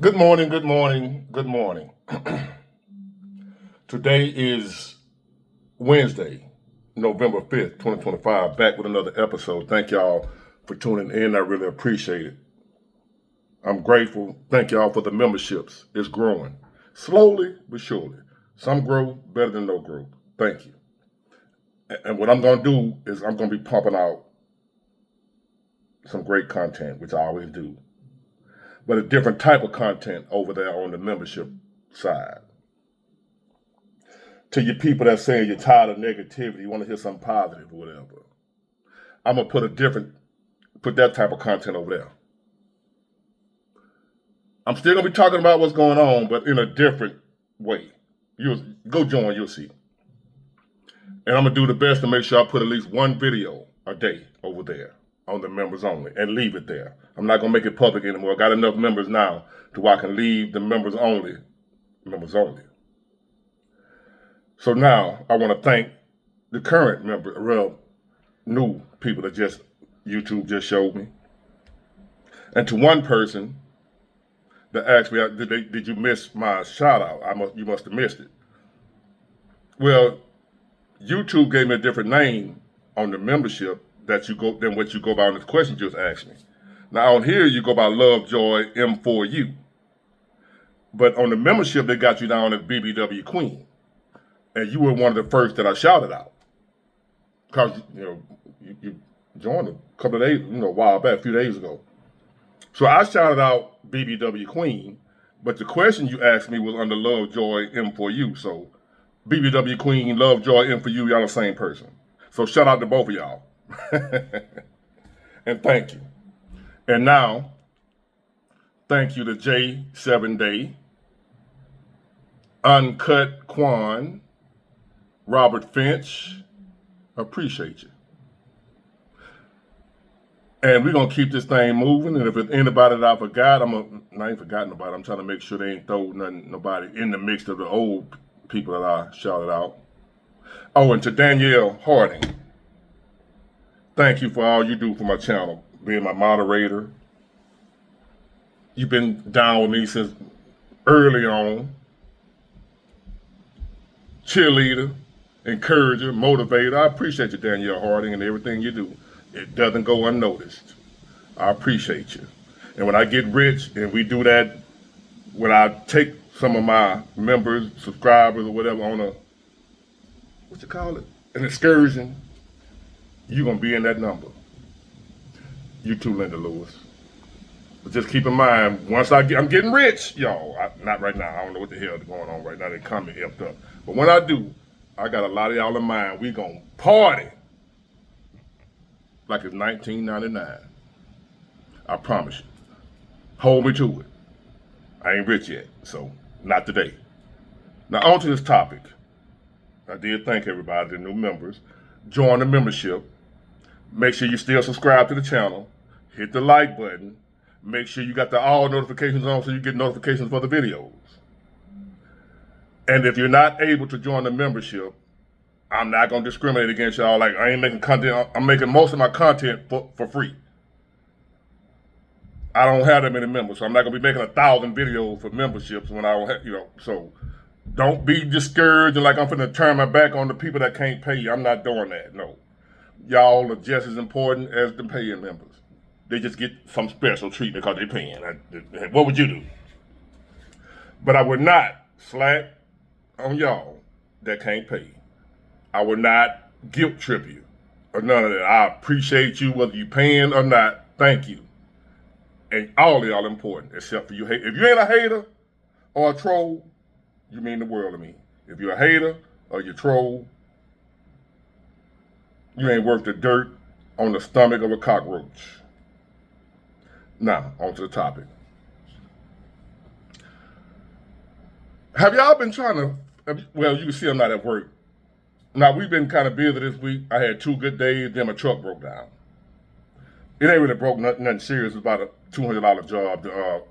Good morning, good morning, good morning. Today is Wednesday, November 5th, 2025. Back with another episode. Thank y'all for tuning in. I really appreciate it. I'm grateful. Thank y'all for the memberships. It's growing. Slowly but surely. Some grow better than no growth. Thank you. And what I'm going to do is I'm going to be pumping out some great content, which I always do, but a different type of content over there on the membership side. To you people that saying you're tired of negativity, you want to hear something positive or whatever, I'm gonna put that type of content over there. I'm still gonna be talking about what's going on, but in a different way. You'll go join, you'll see. And I'm gonna do the best to make sure I put at least one video a day over there on the members only and leave it there. I'm not gonna make it public anymore. I got enough members now to where I can leave the members only. So now I want to thank the current new people that YouTube just showed me. And to one person that asked me, did you miss my shout out? You must have missed it. Well, YouTube gave me a different name on the membership than what you go by on this question you just asked me. Now on here you go by Lovejoy M4U. But on the membership they got you down as BBW Queen. And you were one of the first that I shouted out. Because, you joined a couple of days, a while back, a few days ago. So I shouted out BBW Queen, but the question you asked me was under Lovejoy M4U. So BBW Queen, Lovejoy M4U, y'all the same person. So shout out to both of y'all. And thank you. And now, thank you to J7 Day, Uncut Quan, Robert Finch, appreciate you. And we're going to keep this thing moving. And if it's anybody that I forgot, I ain't forgotten nobody. I'm trying to make sure they ain't throw nobody in the mix of the old people that I shouted out. Oh, and to Danielle Harding, thank you for all you do for my channel, being my moderator. You've been down with me since early on. Cheerleader, encourager, motivator. I appreciate you, Danielle Harding, and everything you do. It doesn't go unnoticed. I appreciate you. And when I get rich and we do that, when I take some of my members, subscribers, or whatever on an excursion, you're going to be in that number. You too, Linda Lewis. But just keep in mind, I'm getting rich, y'all. Not right now. I don't know what the hell is going on right now. The economy effed up. But when I do, I got a lot of y'all in mind. We gonna party like it's 1999. I promise you. Hold me to it. I ain't rich yet, so not today. Now on to this topic. I did thank everybody, the new members. Join the membership. Make sure you still subscribe to the channel. Hit the like button. Make sure you got the all notifications on so you get notifications for the videos. And if you're not able to join the membership, I'm not going to discriminate against y'all. Like, I ain't making content. I'm making most of my content for free. I don't have that many members, so I'm not going to be making 1,000 videos for memberships when I don't have, so don't be discouraged and like I'm finna turn my back on the people that can't pay you. I'm not doing that, no. Y'all are just as important as the paying members. They just get some special treatment because they're paying. What would you do? But I would not slack on y'all that can't pay. I would not guilt trip you or none of that. I appreciate you whether you paying or not. Thank you. And all of y'all important except for you. If you ain't a hater or a troll, you mean the world to me. If you're a hater or you troll, you ain't worth the dirt on the stomach of a cockroach. Now, on to the topic. Have y'all been well, you can see I'm not at work. Now, we've been kind of busy this week. I had 2 good days, then my truck broke down. It ain't really broke nothing serious. It's about a $200 job.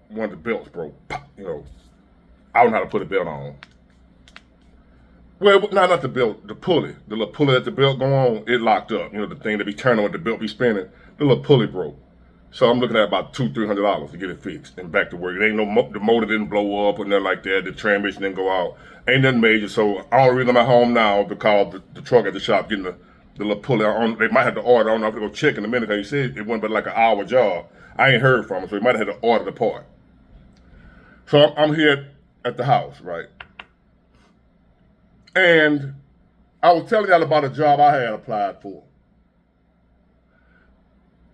One of the belts broke. I don't know how to put a belt on. Well, not the belt, the pulley. The little pulley that the belt go on, it locked up. The thing that be turning with the belt be spinning. The little pulley broke. So I'm looking at about $200-300 to get it fixed and back to work. It ain't the motor didn't blow up or nothing like that. The transmission didn't go out. Ain't nothing major. So I don't really I'm at home now because the truck at the shop getting the little pulley on. They might have to order. I don't know if they go check in a minute. Because he said it wasn't but like an hour job. I ain't heard from him, so he might have had to order the part. So I'm here at the house, right? And I was telling y'all about a job I had applied for.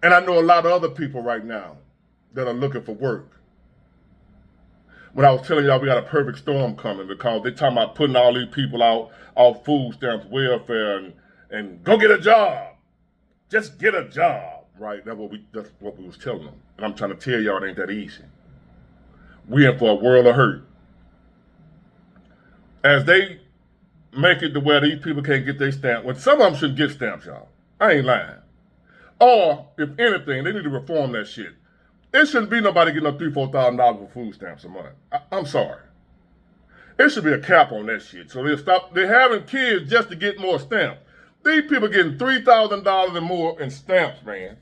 And I know a lot of other people right now that are looking for work. When I was telling y'all we got a perfect storm coming because they talking about putting all these people out off food stamps, welfare, and go get a job. Just get a job, right? That's what we was telling them. And I'm trying to tell y'all it ain't that easy. We in for a world of hurt. As they make it to where these people can't get their stamp, when some of them shouldn't get stamps, y'all. I ain't lying. Or, if anything, they need to reform that shit. It shouldn't be nobody getting up $3,000-4,000 for food stamps a month. I'm sorry. It should be a cap on that shit. So they're having kids just to get more stamps. These people getting $3,000 and more in stamps, man.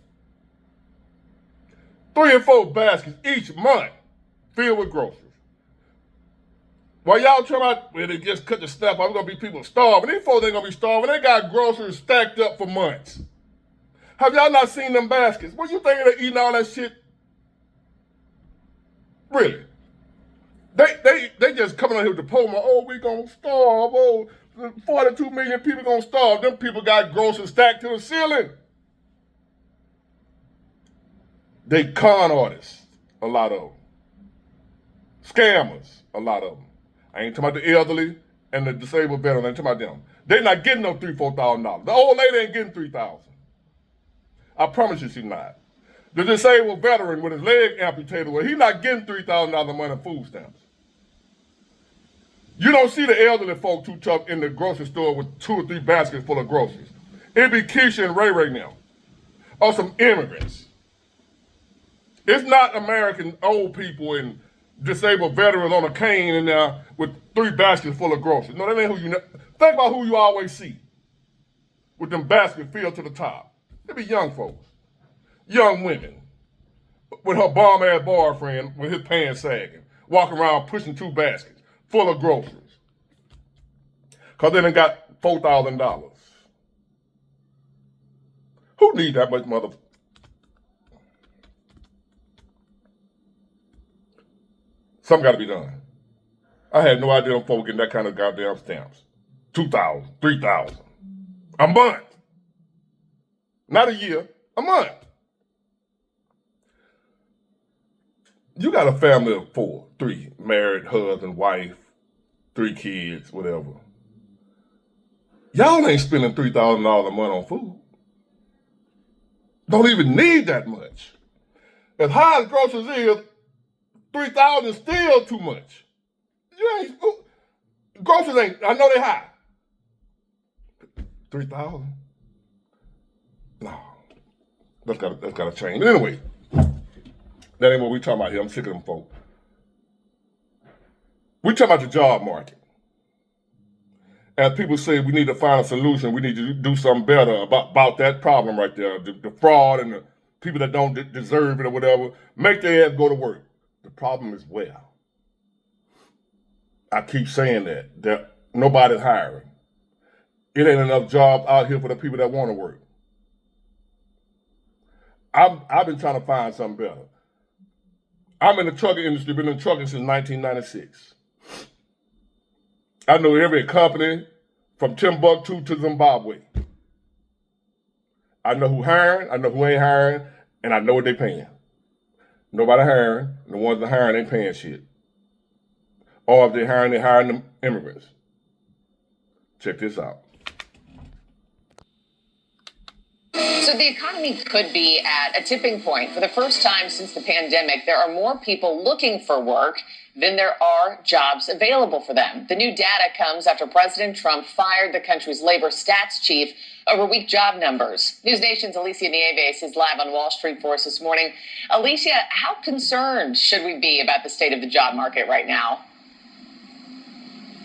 3 and 4 baskets each month filled with groceries. While y'all talking about, well, they just cut the stamp, I'm going to be people starving. These folks ain't going to be starving. They got groceries stacked up for months. Have y'all not seen them baskets? What you thinking of eating all that shit? Really? They just coming out here with the diploma. Oh, we gonna starve. Oh, 42 million people gonna starve. Them people got groceries stacked to the ceiling. They con artists, a lot of them. Scammers, a lot of them. I ain't talking about the elderly and the disabled veterans. I ain't talking about them. They not getting no $3,000-4,000. The old lady ain't getting $3,000. I promise you she's not. The disabled veteran with his leg amputated, well, he's not getting $3,000 a month in food stamps. You don't see the elderly folk too tough in the grocery store with 2 or 3 baskets full of groceries. It'd be Keisha and Ray right now. Or some immigrants. It's not American old people and disabled veterans on a cane in there with 3 baskets full of groceries. No, that ain't who you know. Think about who you always see with them baskets filled to the top. It be young folks. Young women with her bomb-ass boyfriend with his pants sagging, walking around pushing 2 baskets full of groceries. Because they done got $4,000. Who need that much mother? Something got to be done. I had no idea them folks getting that kind of goddamn stamps. $2,000, $3,000. A month. Not a year, a month. You got a family of 4, 3, married, husband, wife, 3 kids, whatever. Y'all ain't spending $3,000 a month on food. Don't even need that much. As high as groceries is, $3,000 is still too much. You ain't, groceries ain't, I know they high. $3,000? No. That's gotta change. But anyway, that ain't what we talking about here. I'm sick of them folk. We talking about the job market. As people say, we need to find a solution. We need to do something better about that problem right there. The fraud and the people that don't deserve it or whatever. Make their ass go to work. The problem is where? I keep saying that nobody's hiring. It ain't enough jobs out here for the people that want to work. I've been trying to find something better. I'm in the trucking industry, been in trucking since 1996. I know every company from Timbuktu to Zimbabwe. I know who hiring, I know who ain't hiring, and I know what they paying. Nobody hiring, the ones that hiring ain't paying shit. Or if they're hiring them immigrants. Check this out. So the economy could be at a tipping point. For the first time since the pandemic, there are more people looking for work than there are jobs available for them. The new data comes after President Trump fired the country's labor stats chief over weak job numbers. News Nation's Alicia Nieves is live on Wall Street for us this morning. Alicia, how concerned should we be about the state of the job market right now?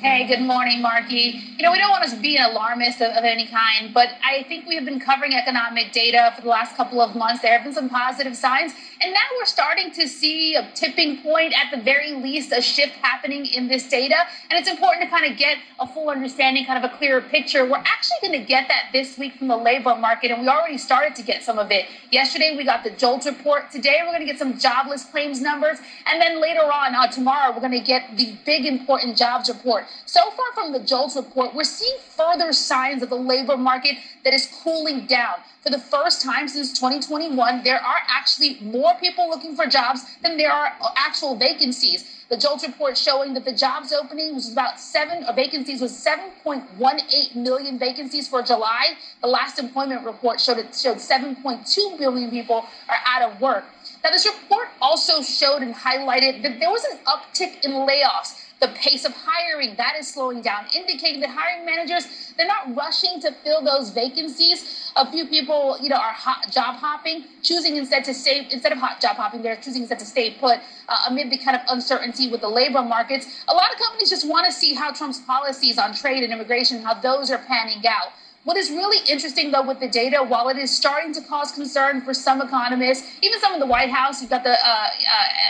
Hey, good morning, Marky. We don't want to be an alarmist of any kind, but I think we have been covering economic data for the last couple of months. There have been some positive signs, and now we're starting to see a tipping point, at the very least, a shift happening in this data. And it's important to kind of get a full understanding, kind of a clearer picture. We're actually going to get that this week from the labor market, and we already started to get some of it. Yesterday, we got the JOLTS report. Today, we're going to get some jobless claims numbers. And then later on, tomorrow, we're going to get the big important jobs report. So far from the JOLTS report, we're seeing further signs of the labor market that is cooling down. For the first time since 2021, there are actually more people looking for jobs than there are actual vacancies. The JOLTS report showing that the jobs opening was vacancies was 7.18 million vacancies for July. The last employment report showed 7.2 million people are out of work. Now, this report also showed and highlighted that there was an uptick in layoffs. The pace of hiring, that is slowing down, indicating that hiring managers, they're not rushing to fill those vacancies. A few people, are job hopping, choosing instead of job hopping, they're choosing instead to stay put amid the kind of uncertainty with the labor markets. A lot of companies just want to see how Trump's policies on trade and immigration, how those are panning out. What is really interesting, though, with the data, while it is starting to cause concern for some economists, even some in the White House, you've got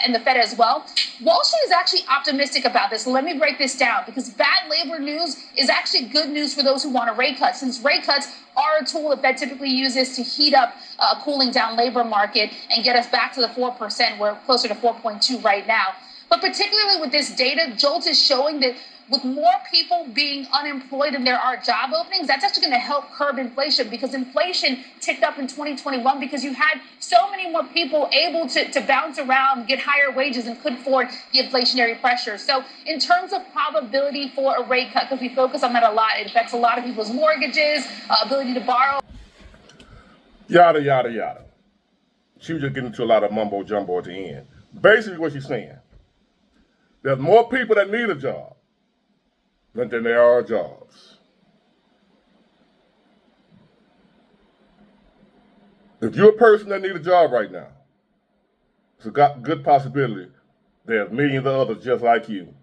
and the Fed as well, Wall Street is actually optimistic about this. Let me break this down, because bad labor news is actually good news for those who want a rate cut, since rate cuts are a tool that Fed typically uses to heat up a cooling down labor market and get us back to the 4%. We're closer to 4.2 right now. But particularly with this data, JOLTS is showing that with more people being unemployed than there are job openings, that's actually going to help curb inflation, because inflation ticked up in 2021 because you had so many more people able to bounce around, get higher wages, and could afford the inflationary pressure. So in terms of probability for a rate cut, because we focus on that a lot, it affects a lot of people's mortgages, ability to borrow. Yada, yada, yada. She was just getting into a lot of mumbo jumbo at the end. Basically what she's saying, there's more people that need a job than there are jobs. If you're a person that needs a job right now, it's a good possibility there's millions of others just like you.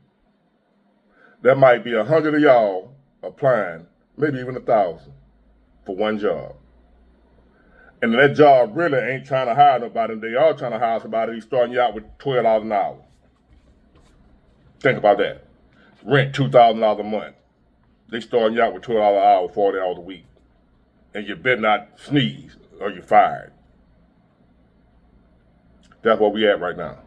There might be 100 of y'all applying, maybe even 1,000 for one job. And that job really ain't trying to hire nobody. They are trying to hire somebody who's starting you out with $12 an hour. Think about that. Rent $2,000 a month. They starting you out with $12 an hour, 40 hours a week. And you better not sneeze or you're fired. That's where we at right now.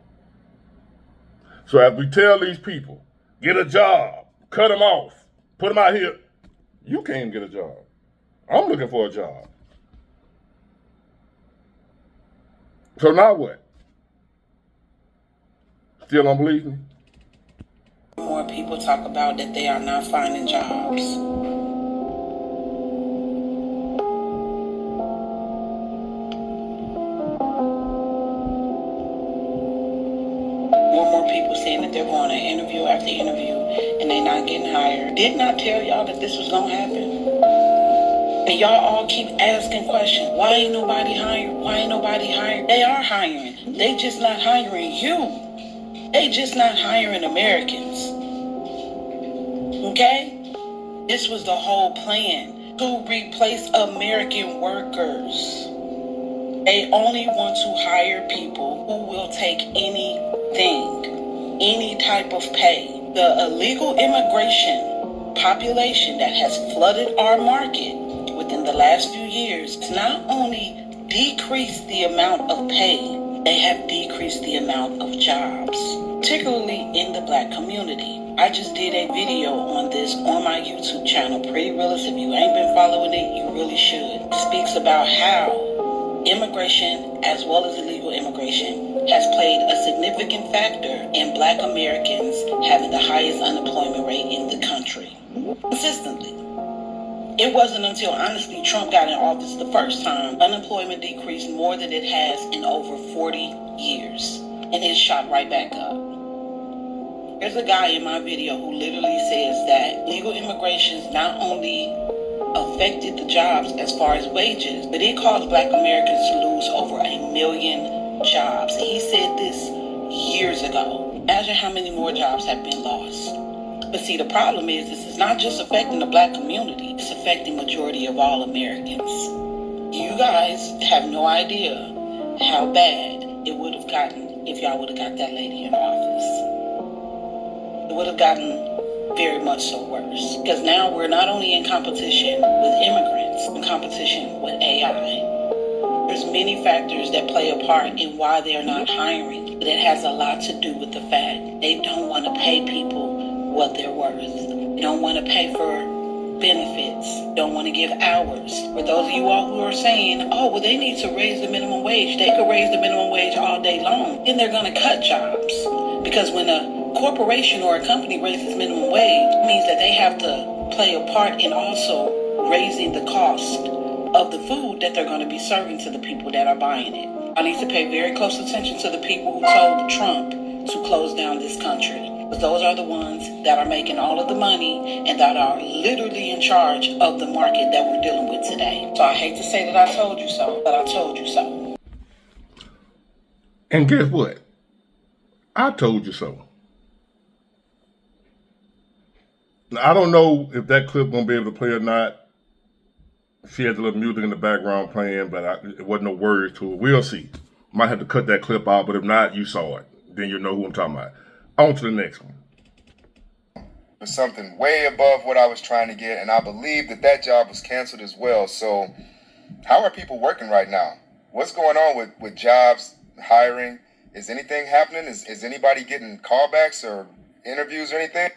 So as we tell these people, get a job, cut them off, put them out here, you can't get a job. I'm looking for a job. So now what? Still don't believe me? More people talk about that they are not finding jobs. More people saying that they're going to interview after interview and they're not getting hired. Did not tell y'all that this was going to happen. And y'all all keep asking questions. Why ain't nobody hired? Why ain't nobody hired? They are hiring. They just not hiring you. They just not hiring Americans. Okay? This was the whole plan, to replace American workers. They only want to hire people who will take anything, any type of pay. The illegal immigration population that has flooded our market within the last few years has not only decreased the amount of pay, they have decreased the amount of jobs, particularly in the Black community. I just did a video on this on my YouTube channel, Pretty Realist. If you ain't been following it, you really should. It speaks about how immigration, as well as illegal immigration, has played a significant factor in Black Americans having the highest unemployment rate in the country. Consistently. It wasn't until, honestly, Trump got in office the first time, unemployment decreased more than it has in over 40 years. And it shot right back up. There's a guy in my video who literally says that legal immigration not only affected the jobs as far as wages, but it caused Black Americans to lose over 1 million jobs. He said this years ago. Imagine how many more jobs have been lost. But see, the problem is this is not just affecting the black community. It's affecting majority of all Americans. You guys have no idea how bad it would have gotten if y'all would have got that lady in office. It would have gotten very much so worse. Because now we're not only in competition with immigrants, in competition with AI. There's many factors that play a part in why they're not hiring. But it has a lot to do with the fact they don't want to pay people what they're worth. They don't want to pay for benefits. Don't want to give hours. For those of you all who are saying, oh, well, they need to raise the minimum wage. They could raise the minimum wage all day long. Then they're going to cut jobs. Because when a corporation or a company raises minimum wage, it means that they have to play a part in also raising the cost of the food that they're going to be serving to the people that are buying it. I need to pay very close attention to the people who told Trump to close down this country. Because those are the ones that are making all of the money and that are literally in charge of the market that we're dealing with today. So I hate to say that I told you so, but I told you so. And guess what? I told you so. Now, I don't know if that clip gonna be able to play or not. She had a little music in the background playing, but it wasn't no words to it. We'll see. Might have to cut that clip out, but if not, you saw it. Then you'll know who I'm talking about. On to the next one. For something way above what I was trying to get, and I believe that job was canceled as well. So how are people working right now? What's going on with jobs, hiring? Is anything happening? Is anybody getting callbacks or interviews or anything?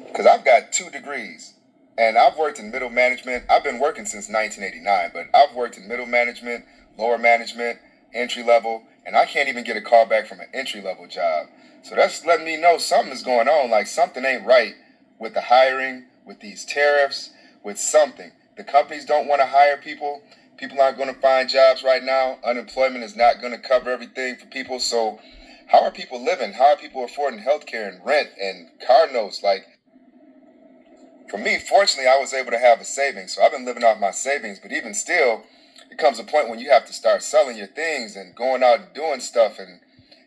Because I've got 2 degrees. And I've worked in middle management. I've been working since 1989, but I've worked in middle management, lower management, entry level, and I can't even get a call back from an entry level job. So that's letting me know something is going on, like something ain't right with the hiring, with these tariffs, with something. The companies don't want to hire people. People aren't going to find jobs right now. Unemployment is not going to cover everything for people. So how are people living? How are people affording healthcare and rent and car notes? Like, for me, fortunately, I was able to have a savings, so I've been living off my savings. But even still, it comes a point when you have to start selling your things and going out and doing stuff, and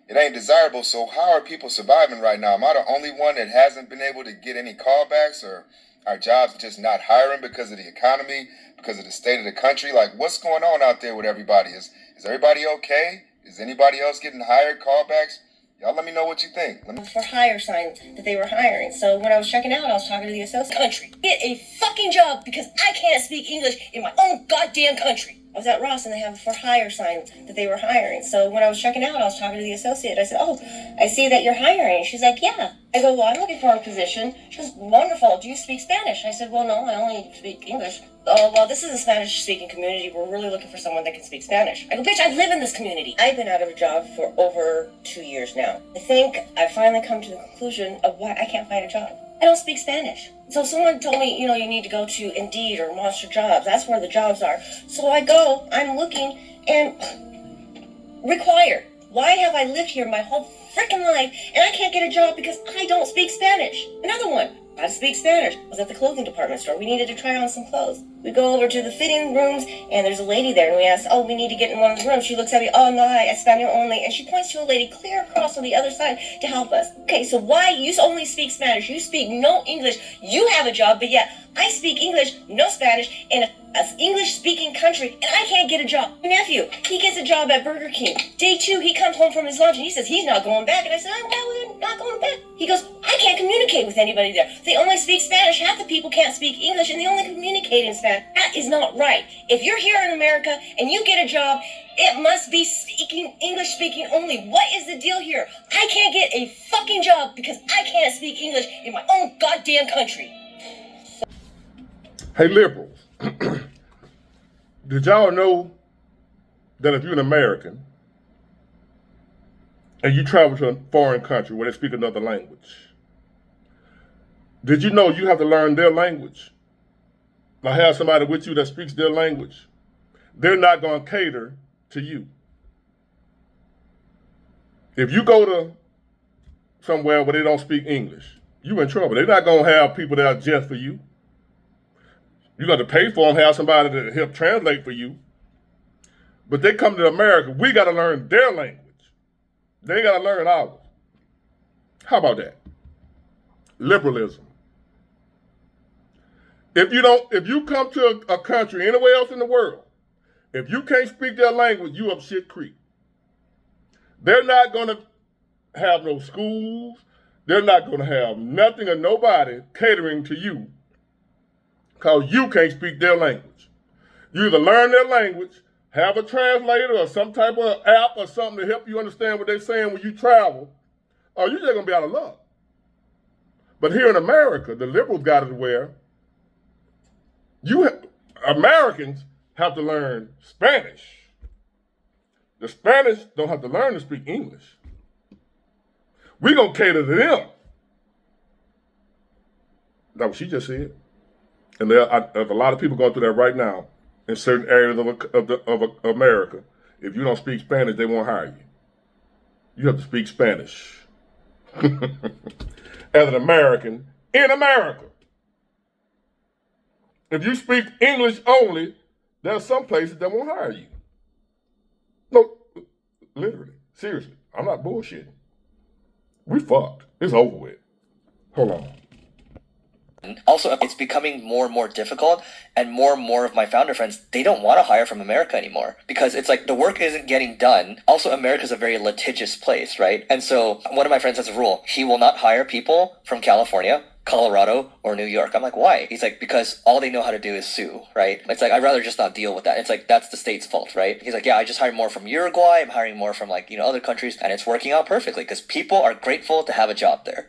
it ain't desirable. So how are people surviving right now? Am I the only one that hasn't been able to get any callbacks, or are jobs just not hiring because of the economy, because of the state of the country? Like, what's going on out there with everybody? Is everybody okay? Is anybody else getting hired, callbacks? Y'all let me know what you think. For hire sign that they were hiring. So when I was checking out, I was talking to the associate. Country. Get a fucking job because I can't speak English in my own goddamn country. I was at Ross and they have a for hire sign that they were hiring. So when I was checking out, I was talking to the associate. I said, oh, I see that you're hiring. She's like, yeah. I go, well, I'm looking for a position. She goes, wonderful. Do you speak Spanish? I said, well, no, I only speak English. Oh, well, this is a Spanish-speaking community. We're really looking for someone that can speak Spanish. I go, bitch, I live in this community. I've been out of a job for over 2 years now. I think I finally come to the conclusion of why I can't find a job. I don't speak Spanish. So someone told me, you need to go to Indeed or Monster Jobs. That's where the jobs are. So I go, I'm looking, and required. Why have I lived here my whole freaking life, and I can't get a job because I don't speak Spanish? Another one. I speak Spanish. I was at the clothing department store. We needed to try on some clothes. We go over to the fitting rooms, and there's a lady there, and we ask, oh, we need to get in one of the rooms. She looks at me, oh, no, Espanol only, and she points to a lady clear across on the other side to help us. Okay, so why you only speak Spanish? You speak no English. You have a job, but yet I speak English, no Spanish, in an English-speaking country, and I can't get a job. My nephew, he gets a job at Burger King. Day 2, he comes home from his lunch, and he says he's not going back. And I said, we're not going back. He goes, I can't communicate with anybody there. They only speak Spanish. Half the people can't speak English, and they only communicate in Spanish. That is not right. If you're here in America and you get a job, it must be English speaking only. What is the deal here? I can't get a fucking job because I can't speak English in my own goddamn country. Hey, liberals, did y'all know that if you're an American and you travel to a foreign country where they speak another language, did you know you have to learn their language? Or have somebody with you that speaks their language? They're not going to cater to you. If you go to somewhere where they don't speak English, you in trouble. They're not going to have people that are just for you. You got to pay for them, have somebody to help translate for you. But they come to America, we got to learn their language. They got to learn ours. How about that? liberalism. If you come to a country anywhere else in the world, if you can't speak their language, you up shit creek. They're not going to have no schools. They're not going to have nothing or nobody catering to you because you can't speak their language. You either learn their language, have a translator or some type of app or something to help you understand what they're saying when you travel, or you're just going to be out of luck. But here in America, the liberals got it where Americans have to learn Spanish. The Spanish don't have to learn to speak English. We're going to cater to them. That's what she just said. And there's a lot of people going through that right now in certain areas of America. If you don't speak Spanish, they won't hire you. You have to speak Spanish. As an American in America. If you speak English only, there are some places that won't hire you. No, literally. Seriously. I'm not bullshitting. We fucked. It's over with. Hold on. Also, it's becoming more and more difficult, and more of my founder friends, they don't want to hire from America anymore because it's like the work isn't getting done. Also, America's a very litigious place, right? And so one of my friends has a rule. He will not hire people from California, Colorado, or New York. I'm like, why? He's like, because all they know how to do is sue, right? It's like, I'd rather just not deal with that. It's like, that's the state's fault, right? He's like, yeah, I just hired more from Uruguay. I'm hiring more from other countries, and it's working out perfectly because people are grateful to have a job there.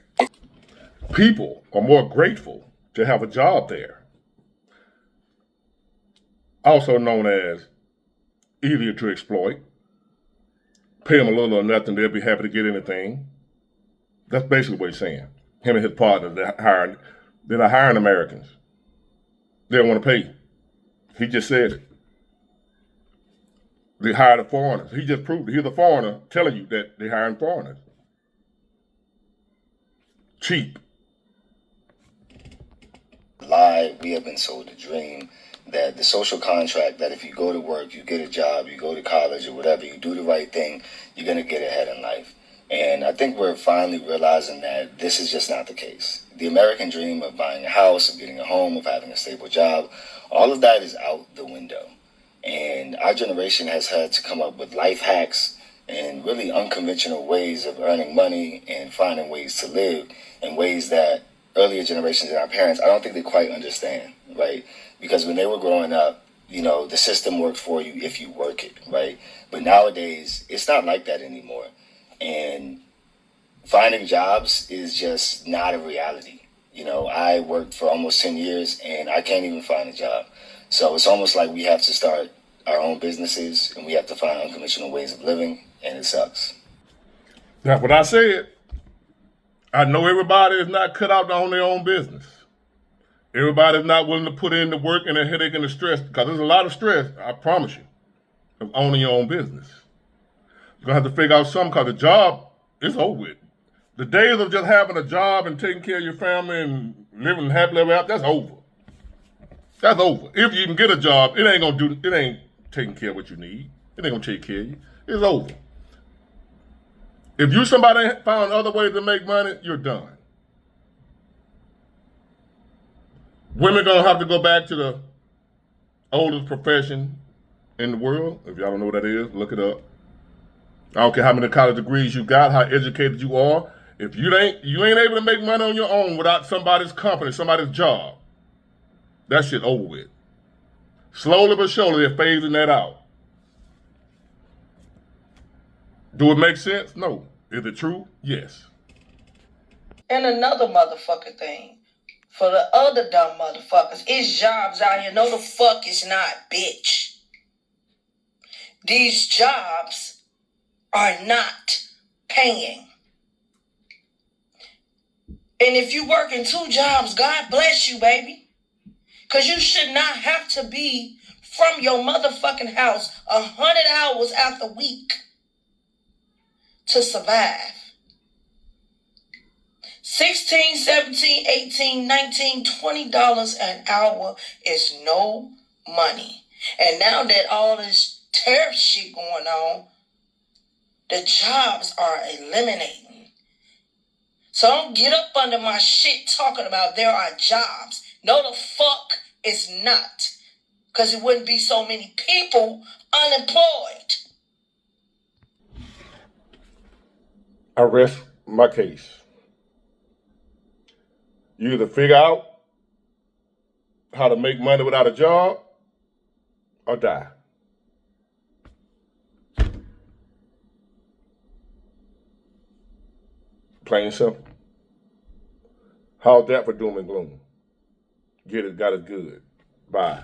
People are more grateful to have a job there. Also known as easier to exploit. Pay them a little or nothing, they'll be happy to get anything. That's basically what he's saying. Him and his partners, they're not hiring Americans. They don't want to pay. He just said it. They hired the foreigners. He just proved it. He's a foreigner telling you that they're hiring foreigners. Cheap. Lie, we have been sold a dream that the social contract that if you go to work, you get a job, you go to college or whatever, you do the right thing, you're going to get ahead in life. And I think we're finally realizing that this is just not the case. The American dream of buying a house, of getting a home, of having a stable job, all of that is out the window. And our generation has had to come up with life hacks and really unconventional ways of earning money and finding ways to live in ways that earlier generations and our parents, I don't think they quite understand, right? Because when they were growing up, the system worked for you if you work it, right? But nowadays, it's not like that anymore. And finding jobs is just not a reality. I worked for almost 10 years and I can't even find a job. So it's almost like we have to start our own businesses and we have to find unconventional ways of living, and it sucks. That's what I said. I know everybody is not cut out to own their own business. Everybody's not willing to put in the work and the headache and the stress, because there's a lot of stress, I promise you, of owning your own business. You're going to have to figure out something, because the job is over with. The days of just having a job and taking care of your family and living happily ever after, that's over. That's over. If you can get a job, it ain't taking care of what you need. It ain't going to take care of you. It's over. If you somebody found other ways to make money, you're done. Women gonna have to go back to the oldest profession in the world. If y'all don't know what that is, look it up. I don't care how many college degrees you got, how educated you are. If you ain't able to make money on your own without somebody's company, somebody's job, that shit over with. Slowly but surely, they're phasing that out. Do it make sense? No. Is it true? Yes. And another motherfucker thing, for the other dumb motherfuckers, it's jobs out here. No, the fuck is not, bitch. These jobs are not paying. And if you working 2 jobs, God bless you, baby. Because you should not have to be from your motherfucking house 100 hours out the week to survive. 16, 17, 18, 19, $20 an hour is no money. And now that all this tariff shit going on, the jobs are eliminating. So don't get up under my shit talking about there are jobs. No, the fuck is not. Because it wouldn't be so many people unemployed. I rest my case. You either figure out how to make money without a job or die. Plain and simple. How's that for doom and gloom? Get it, got it good. Bye.